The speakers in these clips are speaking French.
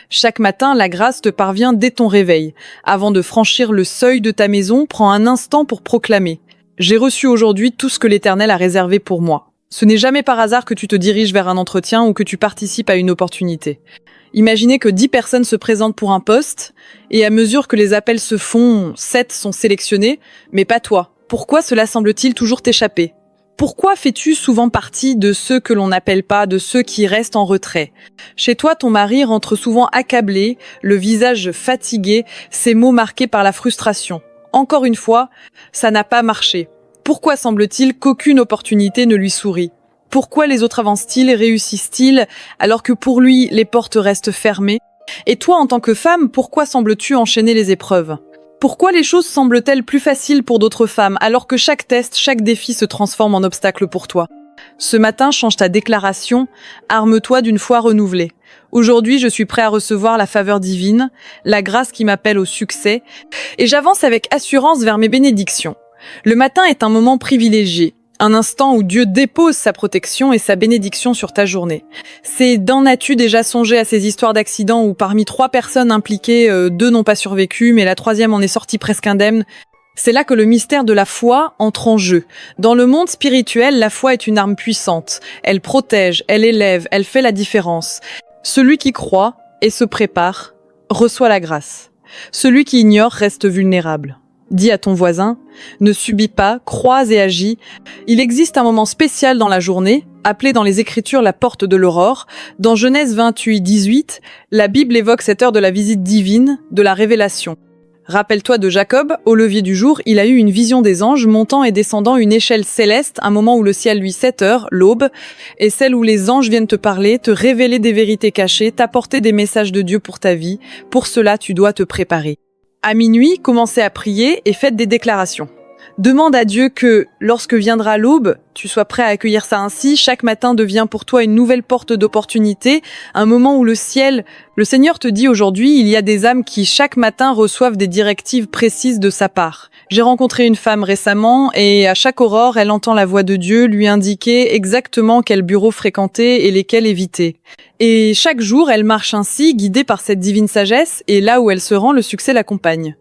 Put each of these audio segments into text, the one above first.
Chaque matin, la grâce te parvient dès ton réveil. Avant de franchir le seuil de ta maison, prends un instant pour proclamer « J'ai reçu aujourd'hui tout ce que l'Éternel a réservé pour moi ». Ce n'est jamais par hasard que tu te diriges vers un entretien ou que tu participes à une opportunité. Imaginez que 10 personnes se présentent pour un poste, et à mesure que les appels se font, 7 sont sélectionnés, mais pas toi. Pourquoi cela semble-t-il toujours t'échapper ? Pourquoi fais-tu souvent partie de ceux que l'on n'appelle pas, de ceux qui restent en retrait ? Chez toi, ton mari rentre souvent accablé, le visage fatigué, ses mots marqués par la frustration. Encore une fois, ça n'a pas marché. Pourquoi semble-t-il qu'aucune opportunité ne lui sourit ? Pourquoi les autres avancent-ils et réussissent-ils alors que pour lui, les portes restent fermées ? Et toi, en tant que femme, pourquoi sembles-tu enchaîner les épreuves ? Pourquoi les choses semblent-elles plus faciles pour d'autres femmes alors que chaque test, chaque défi se transforme en obstacle pour toi ? Ce matin, change ta déclaration, arme-toi d'une foi renouvelée. Aujourd'hui, je suis prêt à recevoir la faveur divine, la grâce qui m'appelle au succès, et j'avance avec assurance vers mes bénédictions. Le matin est un moment privilégié, un instant où Dieu dépose sa protection et sa bénédiction sur ta journée. C'est d'en as-tu déjà songé à ces histoires d'accidents où parmi 3 personnes impliquées, 2 n'ont pas survécu, mais la 3e en est sortie presque indemne ? C'est là que le mystère de la foi entre en jeu. Dans le monde spirituel, la foi est une arme puissante. Elle protège, elle élève, elle fait la différence. Celui qui croit et se prépare reçoit la grâce. Celui qui ignore reste vulnérable. Dis à ton voisin, ne subis pas, crois et agis. Il existe un moment spécial dans la journée, appelé dans les Écritures la porte de l'aurore. Dans Genèse 28, 18, la Bible évoque cette heure de la visite divine, de la révélation. Rappelle-toi de Jacob, au lever du jour, il a eu une vision des anges montant et descendant une échelle céleste, un moment où le ciel luit 7 heures, l'aube, et celle où les anges viennent te parler, te révéler des vérités cachées, t'apporter des messages de Dieu pour ta vie. Pour cela, tu dois te préparer. À minuit, commencez à prier et faites des déclarations. Demande à Dieu que, lorsque viendra l'aube, tu sois prêt à accueillir ça ainsi. Chaque matin devient pour toi une nouvelle porte d'opportunité, un moment où le Seigneur te dit aujourd'hui, il y a des âmes qui chaque matin reçoivent des directives précises de sa part. J'ai rencontré une femme récemment et à chaque aurore, elle entend la voix de Dieu lui indiquer exactement quel bureau fréquenter et lesquels éviter. Et chaque jour, elle marche ainsi, guidée par cette divine sagesse, et là où elle se rend, le succès l'accompagne.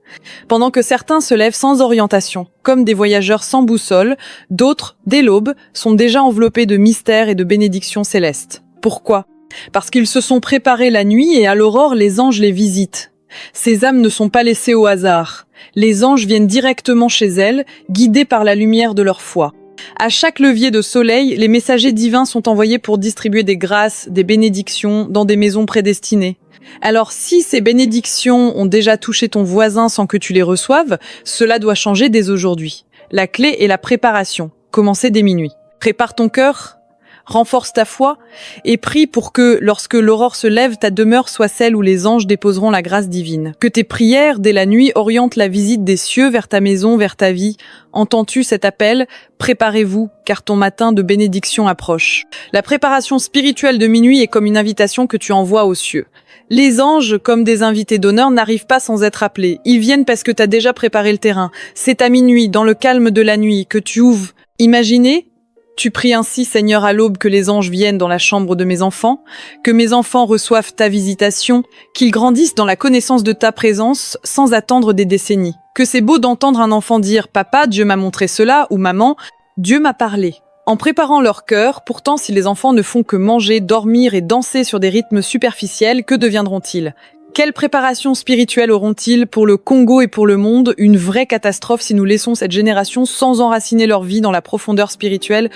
Pendant que certains se lèvent sans orientation, comme des voyageurs sans boussole, d'autres, dès l'aube, sont déjà enveloppés de mystères et de bénédictions célestes. Pourquoi ? Parce qu'ils se sont préparés la nuit et à l'aurore, les anges les visitent. Ces âmes ne sont pas laissées au hasard. Les anges viennent directement chez elles, guidés par la lumière de leur foi. À chaque levier de soleil, les messagers divins sont envoyés pour distribuer des grâces, des bénédictions dans des maisons prédestinées. Alors si ces bénédictions ont déjà touché ton voisin sans que tu les reçoives, cela doit changer dès aujourd'hui. La clé est la préparation. Commencez dès minuit. Prépare ton cœur, renforce ta foi et prie pour que, lorsque l'aurore se lève, ta demeure soit celle où les anges déposeront la grâce divine. Que tes prières, dès la nuit, orientent la visite des cieux vers ta maison, vers ta vie. Entends-tu cet appel ? Préparez-vous, car ton matin de bénédiction approche. La préparation spirituelle de minuit est comme une invitation que tu envoies aux cieux. Les anges, comme des invités d'honneur, n'arrivent pas sans être appelés. Ils viennent parce que tu as déjà préparé le terrain. C'est à minuit, dans le calme de la nuit, que tu ouvres. Imaginez, tu pries ainsi, Seigneur, à l'aube, que les anges viennent dans la chambre de mes enfants, que mes enfants reçoivent ta visitation, qu'ils grandissent dans la connaissance de ta présence sans attendre des décennies. Que c'est beau d'entendre un enfant dire « Papa, Dieu m'a montré cela » ou « Maman, Dieu m'a parlé ». En préparant leur cœur, pourtant si les enfants ne font que manger, dormir et danser sur des rythmes superficiels, que deviendront-ils ? Quelle préparation spirituelle auront-ils pour le Congo et pour le monde ? Une vraie catastrophe si nous laissons cette génération sans enraciner leur vie dans la profondeur spirituelle.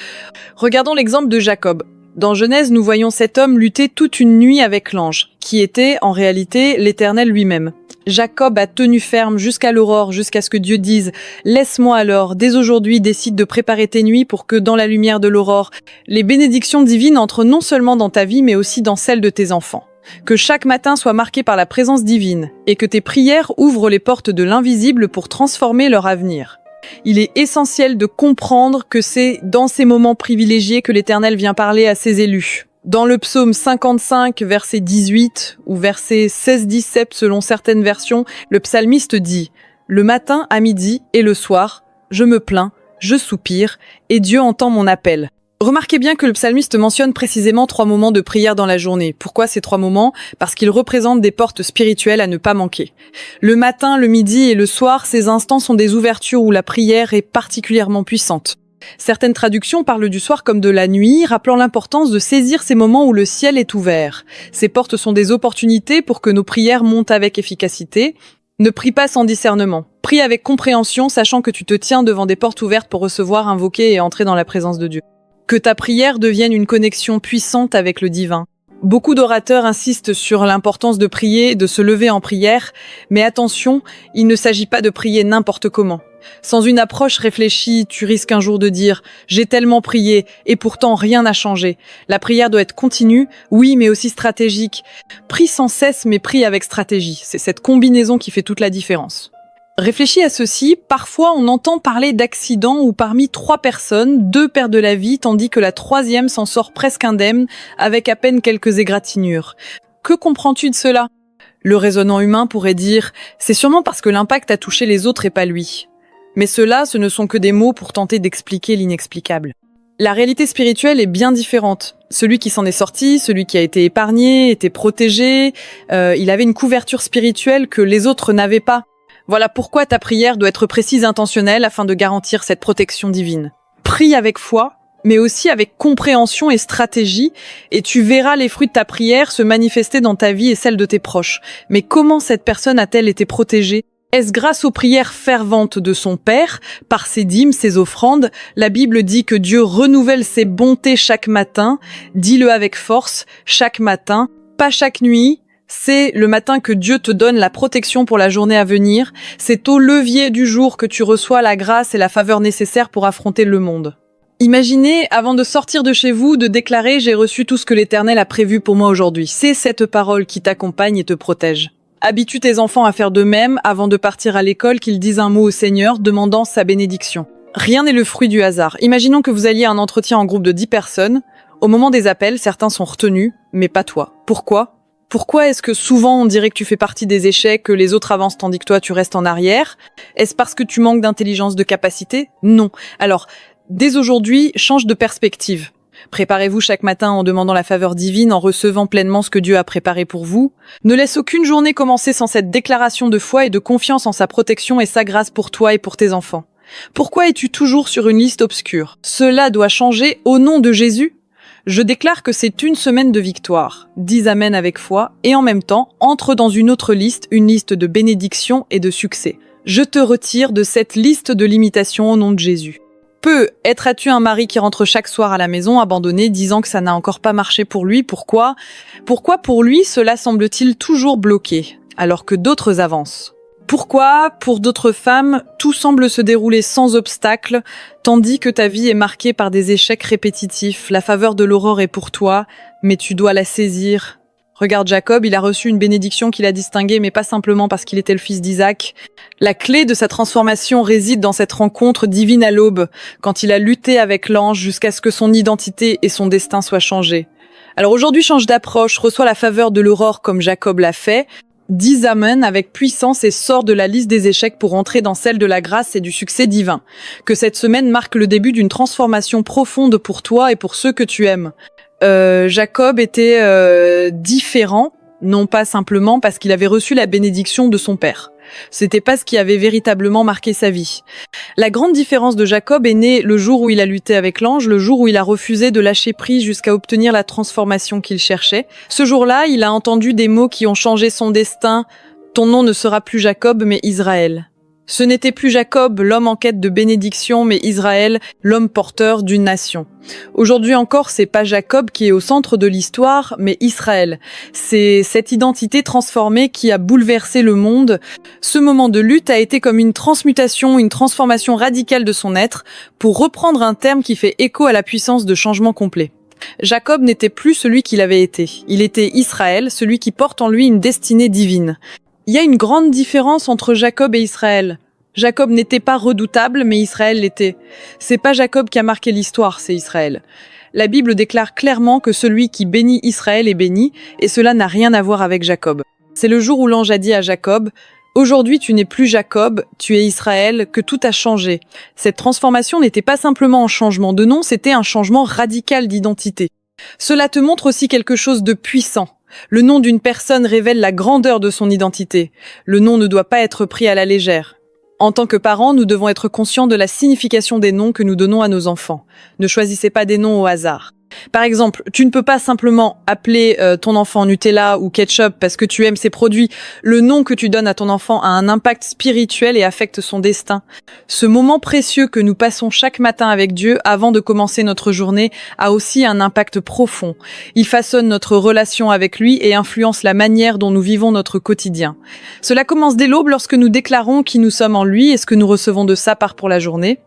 Regardons l'exemple de Jacob. Dans Genèse, nous voyons cet homme lutter toute une nuit avec l'ange, qui était en réalité l'Éternel lui-même. Jacob a tenu ferme jusqu'à l'aurore, jusqu'à ce que Dieu dise « Laisse-moi alors, dès aujourd'hui, décide de préparer tes nuits pour que, dans la lumière de l'aurore, les bénédictions divines entrent non seulement dans ta vie, mais aussi dans celle de tes enfants. Que chaque matin soit marqué par la présence divine, et que tes prières ouvrent les portes de l'invisible pour transformer leur avenir. Il est essentiel de comprendre que c'est dans ces moments privilégiés que l'Éternel vient parler à ses élus. Dans le psaume 55, verset 18, ou verset 16-17 selon certaines versions, le psalmiste dit « Le matin, à midi et le soir, je me plains, je soupire, et Dieu entend mon appel. » Remarquez bien que le psalmiste mentionne précisément 3 moments de prière dans la journée. Pourquoi ces 3 moments? Parce qu'ils représentent des portes spirituelles à ne pas manquer. Le matin, le midi et le soir, ces instants sont des ouvertures où la prière est particulièrement puissante. Certaines traductions parlent du soir comme de la nuit, rappelant l'importance de saisir ces moments où le ciel est ouvert. Ces portes sont des opportunités pour que nos prières montent avec efficacité. Ne prie pas sans discernement. Prie avec compréhension, sachant que tu te tiens devant des portes ouvertes pour recevoir, invoquer et entrer dans la présence de Dieu. Que ta prière devienne une connexion puissante avec le divin. Beaucoup d'orateurs insistent sur l'importance de prier, de se lever en prière, mais attention, il ne s'agit pas de prier n'importe comment. Sans une approche réfléchie, tu risques un jour de dire « j'ai tellement prié et pourtant rien n'a changé ». La prière doit être continue, oui, mais aussi stratégique. Prie sans cesse, mais prie avec stratégie. C'est cette combinaison qui fait toute la différence. Réfléchis à ceci, parfois on entend parler d'accidents où parmi 3 personnes, 2 perdent la vie, tandis que la 3e s'en sort presque indemne, avec à peine quelques égratignures. Que comprends-tu de cela? Le raisonnement humain pourrait dire « c'est sûrement parce que l'impact a touché les autres et pas lui ». Mais cela, ce ne sont que des mots pour tenter d'expliquer l'inexplicable. La réalité spirituelle est bien différente. Celui qui s'en est sorti, celui qui a été épargné, été protégé, il avait une couverture spirituelle que les autres n'avaient pas. Voilà pourquoi ta prière doit être précise et intentionnelle afin de garantir cette protection divine. Prie avec foi, mais aussi avec compréhension et stratégie, et tu verras les fruits de ta prière se manifester dans ta vie et celle de tes proches. Mais comment cette personne a-t-elle été protégée? Est-ce grâce aux prières ferventes de son Père, par ses dîmes, ses offrandes? La Bible dit que Dieu renouvelle ses bontés chaque matin. Dis-le avec force, chaque matin, pas chaque nuit. C'est le matin que Dieu te donne la protection pour la journée à venir. C'est au levier du jour que tu reçois la grâce et la faveur nécessaires pour affronter le monde. Imaginez, avant de sortir de chez vous, de déclarer « J'ai reçu tout ce que l'Éternel a prévu pour moi aujourd'hui ». C'est cette parole qui t'accompagne et te protège. Habitue tes enfants à faire de même avant de partir à l'école, qu'ils disent un mot au Seigneur, demandant sa bénédiction. Rien n'est le fruit du hasard. Imaginons que vous alliez à un entretien en groupe de 10 personnes. Au moment des appels, certains sont retenus, mais pas toi. Pourquoi ? Pourquoi est-ce que souvent on dirait que tu fais partie des échecs, que les autres avancent tandis que toi tu restes en arrière? Est-ce parce que tu manques d'intelligence, de capacité? Non. Alors, dès aujourd'hui, change de perspective. Préparez-vous chaque matin en demandant la faveur divine, en recevant pleinement ce que Dieu a préparé pour vous. Ne laisse aucune journée commencer sans cette déclaration de foi et de confiance en sa protection et sa grâce pour toi et pour tes enfants. Pourquoi es-tu toujours sur une liste obscure? Cela doit changer au nom de Jésus. Je déclare que c'est une semaine de victoire. Dis amen avec foi et en même temps, entre dans une autre liste, une liste de bénédictions et de succès. Je te retire de cette liste de limitations au nom de Jésus. Être-tu un mari qui rentre chaque soir à la maison abandonné, disant que ça n'a encore pas marché pour lui? Pourquoi pour lui cela semble-t-il toujours bloqué, alors que d'autres avancent? Pourquoi, pour d'autres femmes, tout semble se dérouler sans obstacle, tandis que ta vie est marquée par des échecs répétitifs? La faveur de l'aurore est pour toi, mais tu dois la saisir. Regarde Jacob, il a reçu une bénédiction qu'il a distinguée, mais pas simplement parce qu'il était le fils d'Isaac. La clé de sa transformation réside dans cette rencontre divine à l'aube, quand il a lutté avec l'ange jusqu'à ce que son identité et son destin soient changés. Alors aujourd'hui, change d'approche, reçois la faveur de l'aurore comme Jacob l'a fait, dis amen avec puissance et sors de la liste des échecs pour entrer dans celle de la grâce et du succès divin. Que cette semaine marque le début d'une transformation profonde pour toi et pour ceux que tu aimes. Jacob était différent, non pas simplement parce qu'il avait reçu la bénédiction de son père. C'était pas ce qui avait véritablement marqué sa vie. La grande différence de Jacob est née le jour où il a lutté avec l'ange, le jour où il a refusé de lâcher prise jusqu'à obtenir la transformation qu'il cherchait. Ce jour-là, il a entendu des mots qui ont changé son destin. Ton nom ne sera plus Jacob, mais Israël. Ce n'était plus Jacob, l'homme en quête de bénédiction, mais Israël, l'homme porteur d'une nation. Aujourd'hui encore, c'est pas Jacob qui est au centre de l'histoire, mais Israël. C'est cette identité transformée qui a bouleversé le monde. Ce moment de lutte a été comme une transmutation, une transformation radicale de son être, pour reprendre un terme qui fait écho à la puissance de changement complet. Jacob n'était plus celui qu'il avait été. Il était Israël, celui qui porte en lui une destinée divine. Il y a une grande différence entre Jacob et Israël. Jacob n'était pas redoutable, mais Israël l'était. C'est pas Jacob qui a marqué l'histoire, c'est Israël. La Bible déclare clairement que celui qui bénit Israël est béni, et cela n'a rien à voir avec Jacob. C'est le jour où l'ange a dit à Jacob « Aujourd'hui, tu n'es plus Jacob, tu es Israël, que tout a changé. Cette transformation n'était pas simplement un changement de nom, c'était un changement radical d'identité. Cela te montre aussi quelque chose de puissant. Le nom d'une personne révèle la grandeur de son identité. Le nom ne doit pas être pris à la légère. En tant que parents, nous devons être conscients de la signification des noms que nous donnons à nos enfants. Ne choisissez pas des noms au hasard. Par exemple, tu ne peux pas simplement appeler ton enfant Nutella ou Ketchup parce que tu aimes ces produits. Le nom que tu donnes à ton enfant a un impact spirituel et affecte son destin. Ce moment précieux que nous passons chaque matin avec Dieu avant de commencer notre journée a aussi un impact profond. Il façonne notre relation avec lui et influence la manière dont nous vivons notre quotidien. Cela commence dès l'aube lorsque nous déclarons qui nous sommes en lui et ce que nous recevons de sa part pour la journée.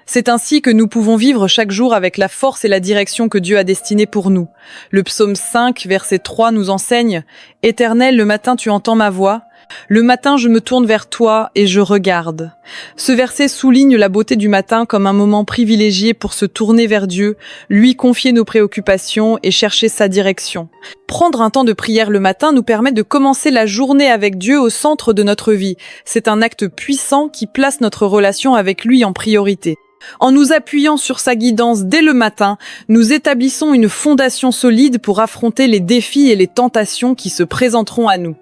C'est ainsi que nous pouvons vivre chaque jour avec la force et la direction que Dieu a destinée pour nous. Le psaume 5, verset 3 nous enseigne « Éternel, le matin tu entends ma voix. Le matin je me tourne vers toi et je regarde. » Ce verset souligne la beauté du matin comme un moment privilégié pour se tourner vers Dieu, lui confier nos préoccupations et chercher sa direction. Prendre un temps de prière le matin nous permet de commencer la journée avec Dieu au centre de notre vie. C'est un acte puissant qui place notre relation avec lui en priorité. En nous appuyant sur sa guidance dès le matin, nous établissons une fondation solide pour affronter les défis et les tentations qui se présenteront à nous.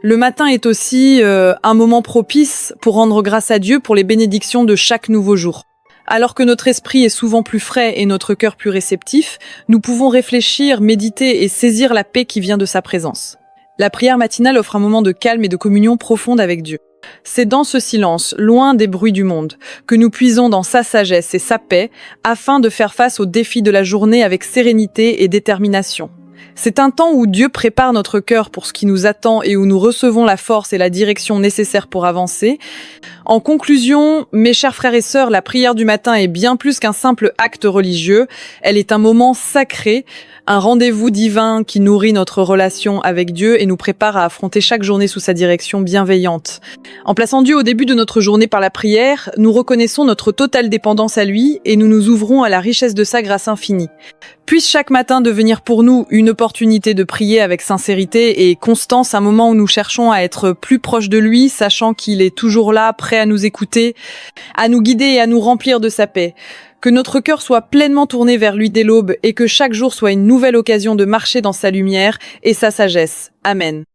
Le matin est aussi un moment propice pour rendre grâce à Dieu pour les bénédictions de chaque nouveau jour. Alors que notre esprit est souvent plus frais et notre cœur plus réceptif, nous pouvons réfléchir, méditer et saisir la paix qui vient de sa présence. La prière matinale offre un moment de calme et de communion profonde avec Dieu. C'est dans ce silence, loin des bruits du monde, que nous puisons dans sa sagesse et sa paix afin de faire face aux défis de la journée avec sérénité et détermination. C'est un temps où Dieu prépare notre cœur pour ce qui nous attend et où nous recevons la force et la direction nécessaires pour avancer. En conclusion, mes chers frères et sœurs, la prière du matin est bien plus qu'un simple acte religieux. Elle est un moment sacré, un rendez-vous divin qui nourrit notre relation avec Dieu et nous prépare à affronter chaque journée sous sa direction bienveillante. En plaçant Dieu au début de notre journée par la prière, nous reconnaissons notre totale dépendance à lui et nous nous ouvrons à la richesse de sa grâce infinie. Puisse chaque matin devenir pour nous une opportunité de prier avec sincérité et constance, un moment où nous cherchons à être plus proches de lui, sachant qu'il est toujours là, prêt à nous écouter, à nous guider et à nous remplir de sa paix. Que notre cœur soit pleinement tourné vers lui dès l'aube et que chaque jour soit une nouvelle occasion de marcher dans sa lumière et sa sagesse. Amen.